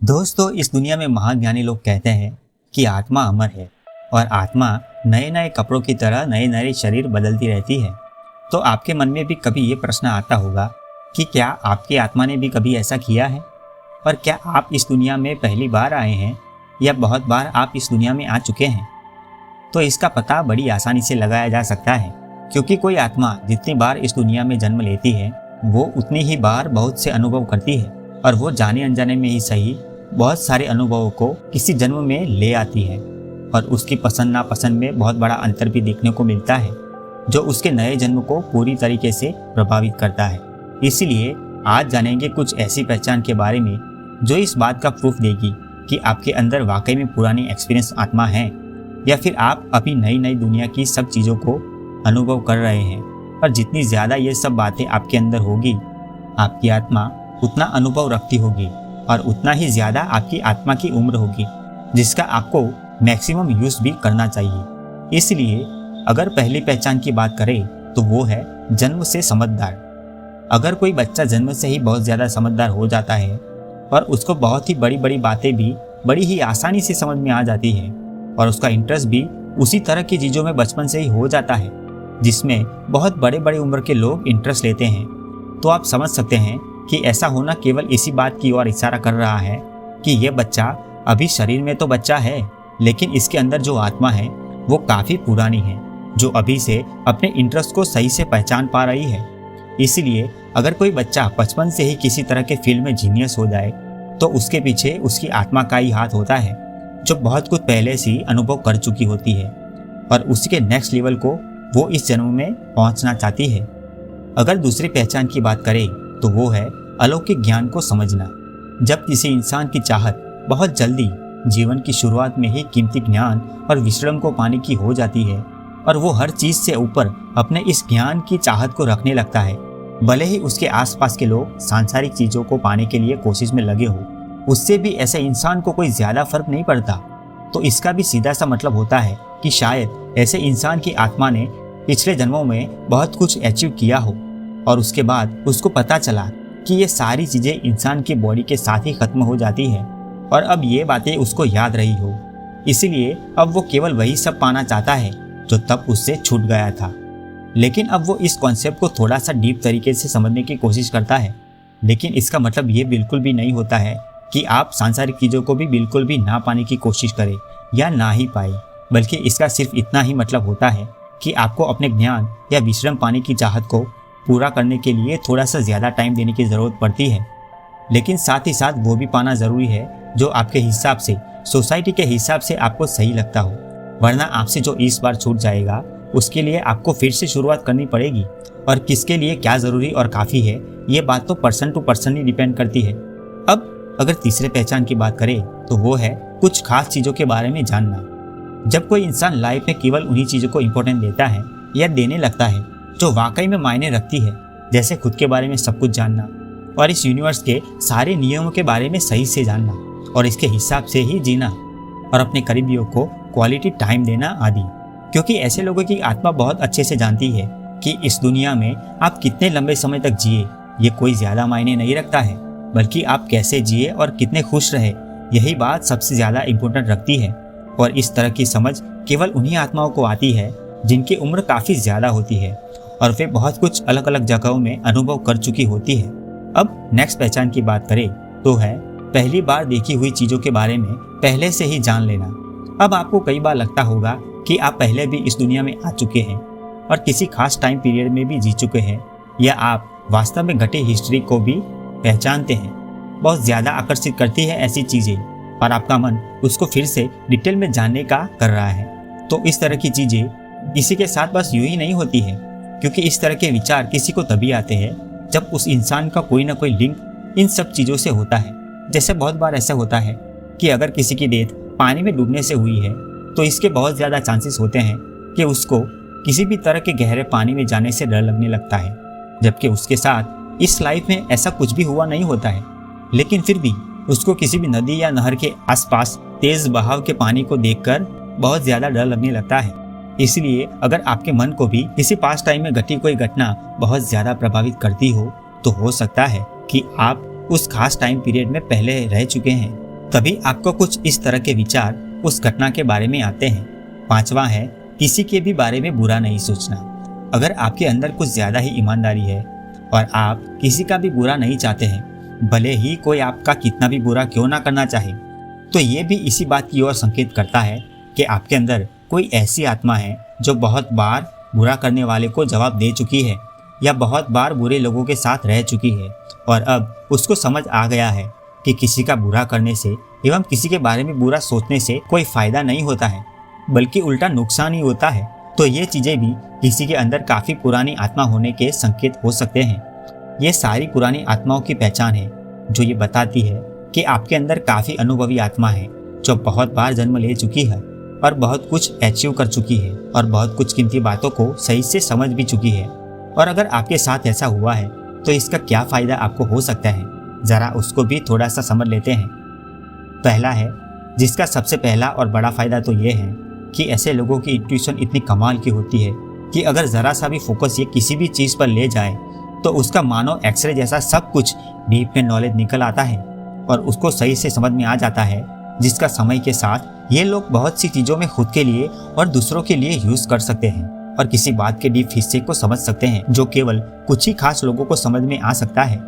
दोस्तों, इस दुनिया में महान ज्ञानी लोग कहते हैं कि आत्मा अमर है और आत्मा नए नए कपड़ों की तरह नए नए शरीर बदलती रहती है। तो आपके मन में भी कभी ये प्रश्न आता होगा कि क्या आपकी आत्मा ने भी कभी ऐसा किया है? और क्या आप इस दुनिया में पहली बार आए हैं या बहुत बार आप इस दुनिया में आ चुके हैं? तो इसका पता बड़ी आसानी से लगाया जा सकता है, क्योंकि कोई आत्मा जितनी बार इस दुनिया में जन्म लेती है वो उतनी ही बार बहुत से अनुभव करती है और वो जाने अनजाने में ही सही बहुत सारे अनुभवों को किसी जन्म में ले आती है और उसकी पसंद नापसंद में बहुत बड़ा अंतर भी देखने को मिलता है, जो उसके नए जन्म को पूरी तरीके से प्रभावित करता है। इसीलिए आज जानेंगे कुछ ऐसी पहचान के बारे में जो इस बात का प्रूफ देगी कि आपके अंदर वाकई में पुरानी एक्सपीरियंस आत्मा है या फिर आप अभी नई नई दुनिया की सब चीज़ों को अनुभव कर रहे हैं। और जितनी ज़्यादा ये सब बातें आपके अंदर होगी, आपकी आत्मा उतना अनुभव रखती होगी और उतना ही ज़्यादा आपकी आत्मा की उम्र होगी, जिसका आपको मैक्सिमम यूज़ भी करना चाहिए। इसलिए अगर पहली पहचान की बात करें तो वो है जन्म से समझदार। अगर कोई बच्चा जन्म से ही बहुत ज़्यादा समझदार हो जाता है और उसको बहुत ही बड़ी बड़ी बातें भी बड़ी ही आसानी से समझ में आ जाती है और उसका इंटरेस्ट भी उसी तरह की चीज़ों में बचपन से ही हो जाता है जिसमें बहुत बड़े बड़े उम्र के लोग इंटरेस्ट लेते हैं, तो आप समझ सकते हैं कि ऐसा होना केवल इसी बात की ओर इशारा कर रहा है कि यह बच्चा अभी शरीर में तो बच्चा है, लेकिन इसके अंदर जो आत्मा है वो काफ़ी पुरानी है, जो अभी से अपने इंटरेस्ट को सही से पहचान पा रही है। इसीलिए अगर कोई बच्चा बचपन से ही किसी तरह के फील्ड में जीनियस हो जाए तो उसके पीछे उसकी आत्मा का ही हाथ होता है, जो बहुत कुछ पहले से ही अनुभव कर चुकी होती है और उसी के नेक्स्ट लेवल को वो इस जन्म में पहुंचना चाहती है। अगर दूसरी पहचान की बात करें तो वो है अलौकिक ज्ञान को समझना। जब किसी इंसान की चाहत बहुत जल्दी जीवन की शुरुआत में ही कीमती ज्ञान और विश्राम को पाने की हो जाती है और वो हर चीज़ से ऊपर अपने इस ज्ञान की चाहत को रखने लगता है, भले ही उसके आसपास के लोग सांसारिक चीज़ों को पाने के लिए कोशिश में लगे हो, उससे भी ऐसे इंसान को कोई ज़्यादा फर्क नहीं पड़ता। तो इसका भी सीधा सा मतलब होता है कि शायद ऐसे इंसान की आत्मा ने पिछले जन्मों में बहुत कुछ अचीव किया हो और उसके बाद उसको पता चला कि ये सारी चीज़ें इंसान की बॉडी के साथ ही ख़त्म हो जाती है और अब ये बातें उसको याद रही हो, इसीलिए अब वो केवल वही सब पाना चाहता है जो तब उससे छूट गया था। लेकिन अब वो इस कॉन्सेप्ट को थोड़ा सा डीप तरीके से समझने की कोशिश करता है, लेकिन इसका मतलब ये बिल्कुल भी नहीं होता है कि आप सांसारिक चीज़ों को भी बिल्कुल भी ना पाने की कोशिश करें या ना ही पाए, बल्कि इसका सिर्फ इतना ही मतलब होता है कि आपको अपने ज्ञान या विश्राम पाने की चाहत को पूरा करने के लिए थोड़ा सा ज़्यादा टाइम देने की ज़रूरत पड़ती है, लेकिन साथ ही साथ वो भी पाना ज़रूरी है जो आपके हिसाब से, सोसाइटी के हिसाब से आपको सही लगता हो। वरना आपसे जो इस बार छूट जाएगा उसके लिए आपको फिर से शुरुआत करनी पड़ेगी और किसके लिए क्या ज़रूरी और काफ़ी है ये बात तो पर्सन टू पर्सन ही डिपेंड करती है। अब अगर तीसरे पहचान की बात करें तो वो है कुछ खास चीज़ों के बारे में जानना। जब कोई इंसान लाइफ में केवल उन्हीं चीज़ों को इम्पोर्टेंट देता है या देने लगता है जो वाकई में मायने रखती है, जैसे खुद के बारे में सब कुछ जानना और इस यूनिवर्स के सारे नियमों के बारे में सही से जानना और इसके हिसाब से ही जीना और अपने करीबियों को क्वालिटी टाइम देना आदि, क्योंकि ऐसे लोगों की आत्मा बहुत अच्छे से जानती है कि इस दुनिया में आप कितने लंबे समय तक जिए ये कोई ज़्यादा मायने नहीं रखता है, बल्कि आप कैसे जिए और कितने खुश रहे यही बात सबसे ज़्यादा इम्पोर्टेंट रखती है। और इस तरह की समझ केवल उन्हीं आत्माओं को आती है जिनकी उम्र काफ़ी ज़्यादा होती है और वे बहुत कुछ अलग अलग जगहों में अनुभव कर चुकी होती है। अब नेक्स्ट पहचान की बात करें तो है पहली बार देखी हुई चीज़ों के बारे में पहले से ही जान लेना। अब आपको कई बार लगता होगा कि आप पहले भी इस दुनिया में आ चुके हैं और किसी खास टाइम पीरियड में भी जी चुके हैं, या आप वास्तव में घटी हिस्ट्री को भी पहचानते हैं। बहुत ज़्यादा आकर्षित करती है ऐसी चीज़ें और आपका मन उसको फिर से डिटेल में जानने का कर रहा है। तो इस तरह की चीज़ें किसी के साथ बस यूँ ही नहीं होती है, क्योंकि इस तरह के विचार किसी को तभी आते हैं जब उस इंसान का कोई ना कोई लिंक इन सब चीज़ों से होता है। जैसे बहुत बार ऐसा होता है कि अगर किसी की डेथ पानी में डूबने से हुई है तो इसके बहुत ज़्यादा चांसेस होते हैं कि उसको किसी भी तरह के गहरे पानी में जाने से डर लगने लगता है, जबकि उसके साथ इस लाइफ में ऐसा कुछ भी हुआ नहीं होता है, लेकिन फिर भी उसको किसी भी नदी या नहर के आसपास तेज बहाव के पानी को देखकर बहुत ज़्यादा डर लगने लगता है। इसलिए अगर आपके मन को भी किसी पास्ट टाइम में घटी कोई घटना बहुत ज़्यादा प्रभावित करती हो तो हो सकता है कि आप उस खास टाइम पीरियड में पहले रह चुके हैं तभी आपको कुछ इस तरह के विचार उस घटना के बारे में आते हैं। पांचवा है, किसी के भी बारे में बुरा नहीं सोचना। अगर आपके अंदर कुछ ज्यादा ही ईमानदारी है और आप किसी का भी बुरा नहीं चाहते हैं, भले ही कोई आपका कितना भी बुरा क्यों ना करना चाहे, तो ये भी इसी बात की ओर संकेत करता है कि आपके अंदर कोई ऐसी आत्मा है जो बहुत बार बुरा करने वाले को जवाब दे चुकी है या बहुत बार बुरे लोगों के साथ रह चुकी है और अब उसको समझ आ गया है कि किसी का बुरा करने से एवं किसी के बारे में बुरा सोचने से कोई फायदा नहीं होता है, बल्कि उल्टा नुकसान ही होता है। तो ये चीजें भी किसी के अंदर काफी पुरानी आत्मा होने के संकेत हो सकते हैं। ये सारी पुरानी आत्माओं की पहचान है जो ये बताती है कि आपके अंदर काफी अनुभवी आत्मा है जो बहुत बार जन्म ले चुकी है और बहुत कुछ अचीव कर चुकी है और बहुत कुछ कीमती बातों को सही से समझ भी चुकी है। और अगर आपके साथ ऐसा हुआ है तो इसका क्या फायदा आपको हो सकता है, जरा उसको भी थोड़ा सा समझ लेते हैं। पहला है, जिसका सबसे पहला और बड़ा फायदा तो ये है कि ऐसे लोगों की इंट्यूशन इतनी कमाल की होती है कि अगर जरा सा भी फोकस ये किसी भी चीज पर ले जाए तो उसका मानो एक्सरे जैसा सब कुछ डीप में नॉलेज निकल आता है और उसको सही से समझ में आ जाता है, जिसका समय के साथ ये लोग बहुत सी चीजों में खुद के लिए और दूसरों के लिए यूज कर सकते हैं और किसी बात के डीप हिस्से को समझ सकते हैं जो केवल कुछ ही खास लोगों को समझ में आ सकता है।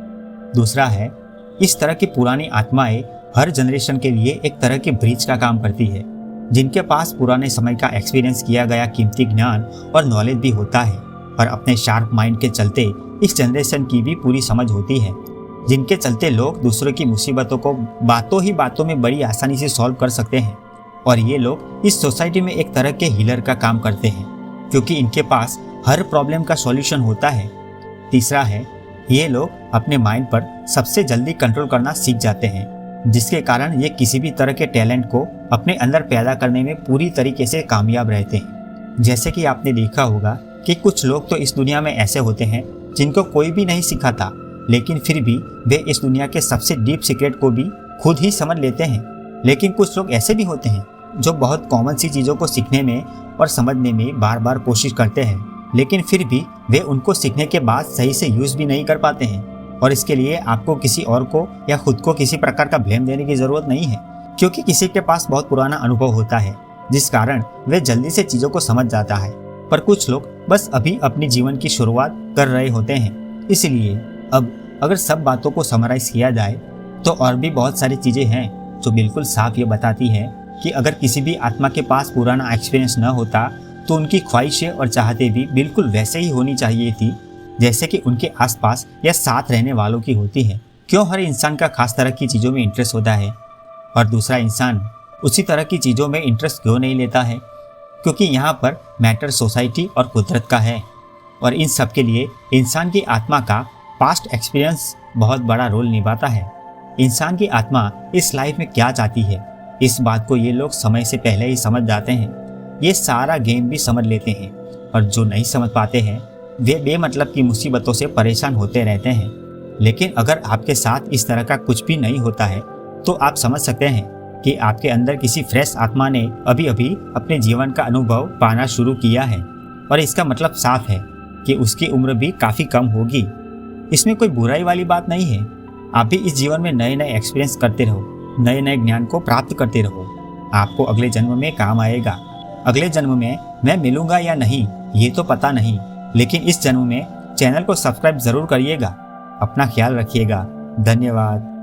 दूसरा है, इस तरह की पुरानी आत्माएं हर जनरेशन के लिए एक तरह की ब्रिज का काम करती है। जिनके पास पुराने समय का एक्सपीरियंस किया गया कीमती ज्ञान और नॉलेज भी होता है और अपने शार्प माइंड के चलते इस जनरेशन की भी पूरी समझ होती है, जिनके चलते लोग दूसरों की मुसीबतों को बातों ही बातों में बड़ी आसानी से सॉल्व कर सकते हैं। और ये लोग इस सोसाइटी में एक तरह के हीलर का काम करते हैं क्योंकि इनके पास हर प्रॉब्लम का सॉल्यूशन होता है। तीसरा है, ये लोग अपने माइंड पर सबसे जल्दी कंट्रोल करना सीख जाते हैं, जिसके कारण ये किसी भी तरह के टैलेंट को अपने अंदर पैदा करने में पूरी तरीके से कामयाब रहते हैं। जैसे कि आपने देखा होगा कि कुछ लोग तो इस दुनिया में ऐसे होते हैं जिनको कोई भी नहीं सिखाता, लेकिन फिर भी वे इस दुनिया के सबसे डीप सीक्रेट को भी खुद ही समझ लेते हैं। लेकिन कुछ लोग ऐसे भी होते हैं जो बहुत कॉमन सी चीज़ों को सीखने में और समझने में बार बार कोशिश करते हैं, लेकिन फिर भी वे उनको सीखने के बाद सही से यूज़ भी नहीं कर पाते हैं। और इसके लिए आपको किसी और को या खुद को किसी प्रकार का ब्लेम देने की ज़रूरत नहीं है, क्योंकि किसी के पास बहुत पुराना अनुभव होता है जिस कारण वे जल्दी से चीज़ों को समझ जाता है। पर कुछ लोग बस अभी अपनी जीवन की शुरुआत कर रहे होते हैं। इसलिए अब अगर सब बातों को समराइज किया जाए तो और भी बहुत सारी चीज़ें हैं जो बिल्कुल साफ ये बताती हैं कि अगर किसी भी आत्मा के पास पुराना एक्सपीरियंस न होता तो उनकी ख्वाहिशें और चाहतें भी बिल्कुल वैसे ही होनी चाहिए थी जैसे कि उनके आसपास या साथ रहने वालों की होती है। क्यों हर इंसान का खास तरह की चीज़ों में इंटरेस्ट होता है और दूसरा इंसान उसी तरह की चीज़ों में इंटरेस्ट क्यों नहीं लेता है? क्योंकि यहाँ पर मैटर सोसाइटी और कुदरत का है और इन सब के लिए इंसान की आत्मा का पास्ट एक्सपीरियंस बहुत बड़ा रोल निभाता है। इंसान की आत्मा इस लाइफ में क्या चाहती है, इस बात को ये लोग समय से पहले ही समझ जाते हैं। ये सारा गेम भी समझ लेते हैं और जो नहीं समझ पाते हैं वे बेमतलब की मुसीबतों से परेशान होते रहते हैं। लेकिन अगर आपके साथ इस तरह का कुछ भी नहीं होता है तो आप समझ सकते हैं कि आपके अंदर किसी फ्रेश आत्मा ने अभी अभी अपने जीवन का अनुभव पाना शुरू किया है और इसका मतलब साफ है कि उसकी उम्र भी काफ़ी कम होगी। इसमें कोई बुराई वाली बात नहीं है। आप भी इस जीवन में नए नए एक्सपीरियंस करते रहो, नए नए ज्ञान को प्राप्त करते रहो। आपको अगले जन्म में काम आएगा। अगले जन्म में मैं मिलूंगा या नहीं ये तो पता नहीं, लेकिन इस जन्म में चैनल को सब्सक्राइब जरूर करिएगा। अपना ख्याल रखिएगा। धन्यवाद।